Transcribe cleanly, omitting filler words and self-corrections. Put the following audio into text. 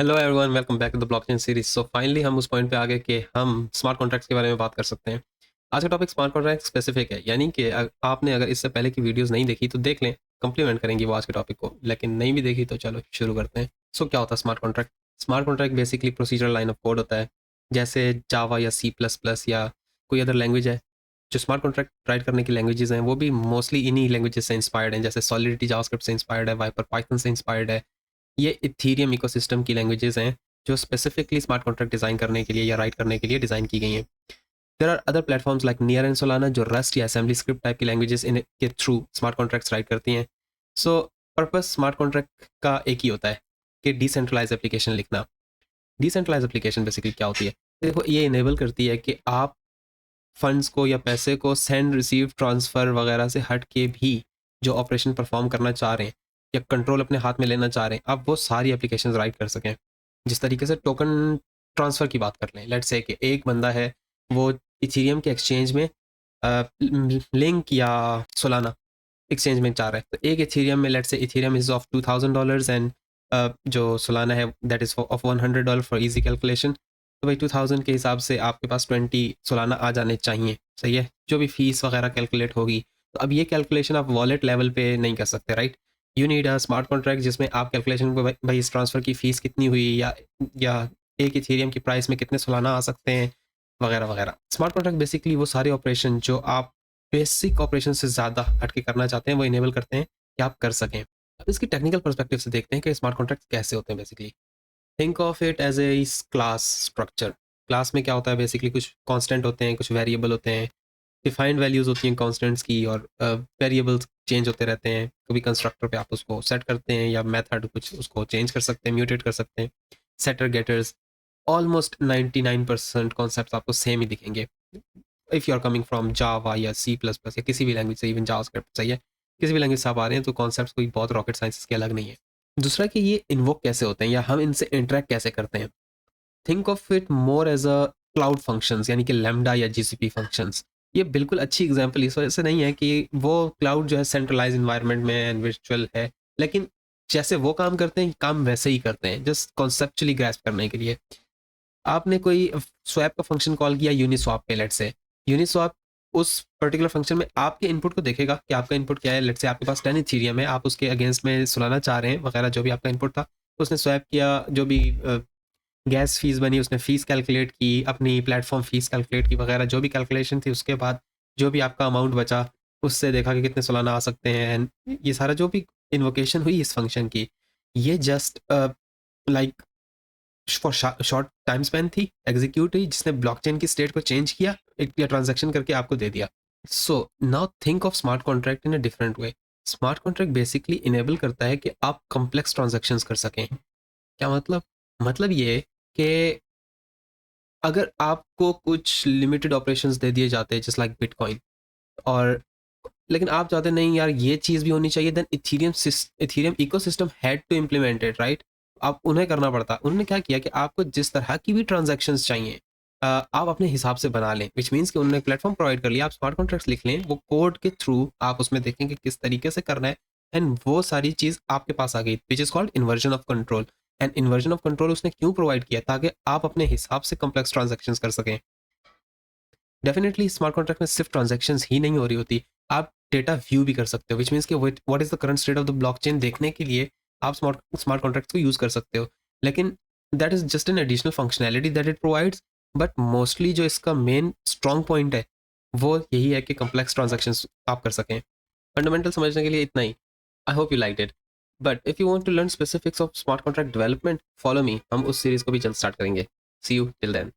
Hello everyone, welcome back to the blockchain series. So finally हम उस point पे आ गए कि हम स्मार्ट कॉन्ट्रैक्ट्स के बारे में बात कर सकते हैं। आज का टॉपिक स्मार्ट कॉन्ट्रैक्ट स्पेसिफिक है, यानी कि आपने अगर इससे पहले की वीडियोस नहीं देखी तो देख लें, कंप्लीमेंट करेंगी वो आज के टॉपिक को। लेकिन नहीं भी देखी तो चलो शुरू करते हैं। सो क्या होता है smart contract? Smart contract basically procedural line of code होता है, जैसे जावा या सी प्लस प्लस या कोई अदर लैंग्वेज है। जो स्मार्ट कॉन्ट्रैक्ट राइट करने की लैंग्वेजेस हैं वो भी मोस्टली इन्हीं लैंग्वेजेस से इंस्पायर्ड हैं, जैसे सॉलिडिटी जावास्क्रिप्ट से इंस्पायर्ड है, वाइपर पाइथन से इंस्पायर्ड है। ये इथीरियम इकोसिस्टम की लैंग्वेजेस हैं जो स्पेसिफिकली स्मार्ट कॉन्ट्रैक्ट डिज़ाइन करने के लिए या राइट करने के लिए डिज़ाइन की गई हैं। There are other platforms like NEAR and Solana जो रस्ट या असेंबली स्क्रिप्ट टाइप की लैंग्वेजेस इन के थ्रू स्मार्ट कॉन्ट्रैक्ट्स राइट करती हैं। सो पर्पस स्मार्ट कॉन्ट्रैक्ट का एक ही होता है कि डिसेंट्रलाइज एप्लीकेशन लिखना। डिसेंट्रलाइज एप्लीकेशन बेसिकली क्या होती है? देखो, ये इनेबल करती है कि आप फंड्स को या पैसे को सेंड रिसीव ट्रांसफ़र वगैरह से हट के भी जो ऑपरेशन परफॉर्म करना चाह रहे हैं या कंट्रोल अपने हाथ में लेना चाह रहे हैं, आप वो सारी एप्लीकेशन राइट कर सकें। जिस तरीके से टोकन ट्रांसफ़र की बात कर लें, लेट्स से कि एक बंदा है, वो इथीरियम के एक्सचेंज में लिंक या सोलाना एक्सचेंज में चाह रहा है। तो एक इथीरियम में let's say Ethereum is of $2000 and जो सोलाना है that is of $100 for easy calculation. तो भाई 2000 के हिसाब से आपके पास 20 सोलाना आ जाने चाहिए, सही है? जो भी फीस वगैरह कैलकुलेट होगी, तो अब ये कैलकुलेशन आप वॉलेट लेवल पे नहीं कर सकते, right? You need a smart contract जिसमें आप कैलकुलेशन को भाई इस ट्रांसफ़र की फ़ीस कितनी हुई या एक इथेरियम की प्राइस में कितने सोलाना आ सकते हैं, वगैरह वगैरह। स्मार्ट कॉन्ट्रैक्ट बेसिकली वो सारे ऑपरेशन जो आप बेसिक ऑपरेशन से ज़्यादा हट के करना चाहते हैं वो इनेबल करते हैं कि आप कर सकें। अब इसकी टेक्निकल पर्सपेक्टिव से देखते हैं कि स्मार्ट कॉन्ट्रैक्ट कैसे होते हैं basically. Think of it as a class structure. Class में क्या होता है? बेसिकली कुछ कांस्टेंट होते हैं, कुछ वेरिएबल होते हैं, डिफाइंड वैल्यूज होती हैं कांस्टेंट्स की, और वेरिएबल्स चेंज होते रहते हैं। कभी कंस्ट्रक्टर पे आप उसको सेट करते हैं या मेथड कुछ उसको चेंज कर सकते हैं, म्यूटेट कर सकते हैं। सेटर गेटर्स, ऑलमोस्ट 99% कॉन्सेप्ट आपको सेम ही दिखेंगे if you are coming from Java या सी प्लस प्लस या किसी भी लैंग्वेज से, इवन जावास्क्रिप्ट, सही है? किसी भी लैंग्वेज से आप आ रहे हैं तो कॉन्सेप्ट कोई बहुत रॉकेट साइंस के अलग नहीं है। दूसरा कि ये इन्वोक कैसे होते हैं या हम इनसे इंटरेक्ट कैसे करते हैं। Think of it more as a cloud functions, यानी कि लैम्डा या जीसीपी फंक्शंस। ये बिल्कुल अच्छी एग्जांपल इस वजह से नहीं है कि वो क्लाउड जो है सेंट्रलाइज इन्वायरमेंट में एंड वर्चुअल है, लेकिन जैसे वो काम करते हैं काम वैसे ही करते हैं, जस्ट कॉन्सेप्चुअली ग्रैस्प करने के लिए। आपने कोई स्वैप का फंक्शन कॉल किया यूनिस्वैप पे, लेट्स से यूनिस्वैप उस पर्टिकुलर फंक्शन में आपके इनपुट को देखेगा कि आपका इनपुट क्या है। लेट्स से आपके पास 10 इथीरियम है, आप उसके अगेंस्ट में सुलाना चाह रहे हैं वगैरह, जो भी आपका इनपुट था उसने स्वैप किया, जो भी गैस फीस बनी उसने फीस कैलकुलेट की, अपनी प्लेटफॉर्म फीस कैलकुलेट की वगैरह, जो भी कैलकुलेशन थी उसके बाद जो भी आपका अमाउंट बचा उससे देखा कि कितने सालाना आ सकते हैं। एंड ये सारा जो भी इन्वोकेशन हुई इस फंक्शन की, ये just like for short time span थी, एग्जीक्यूट हुई, जिसने ब्लॉकचेन की स्टेट को चेंज किया एक या ट्रांजेक्शन करके आपको दे दिया। So now think of smart contract in a different way. Smart contract basically enable करता है कि आप कॉम्प्लेक्स ट्रांजेक्शन्स कर सकें। क्या मतलब? मतलब ये कि अगर आपको कुछ लिमिटेड ऑपरेशंस दे दिए जाते हैं जस्ट लाइक बिटकॉइन, और लेकिन आप चाहते नहीं यार ये चीज़ भी होनी चाहिए, then Ethereum ecosystem had to implement it, right? आप उन्हें करना पड़ता। उन्होंने क्या किया कि आपको जिस तरह की भी ट्रांजैक्शंस चाहिए आप अपने हिसाब से बना लें, विच मीन्स कि उन्होंने प्लेटफॉर्म प्रोवाइड कर लिया, आप स्मार्ट कॉन्ट्रैक्ट्स लिख लें, वो कोड के थ्रू आप उसमें देखें कि किस तरीके से करना है, एंड वो सारी चीज़ आपके पास आ गई, which is called inversion of control. And inversion of control उसने क्यों प्रोवाइड किया? ताकि आप अपने हिसाब से कॉम्प्लेक्स ट्रांजैक्शंस कर सकें। डेफिनेटली स्मार्ट कॉन्ट्रैक्ट में सिर्फ ट्रांजैक्शंस ही नहीं हो रही होती, आप डेटा व्यू भी कर सकते हो, विच मीन्स कि what is the current state of the blockchain देखने के लिए आप स्मार्ट कॉन्ट्रैक्ट्स को यूज़ कर सकते हो। लेकिन that is just an additional functionality that it provides, but mostly जो इसका मेन स्ट्रॉन्ग पॉइंट है वो यही है कि कम्प्लेक्स ट्रांजैक्शंस आप कर सकें। फंडामेंटल समझने के लिए इतना ही। I hope you like it, but if you want to learn specifics of smart contract development, follow me, हम उस सीरीज को भी जल्द स्टार्ट करेंगे। See you till then.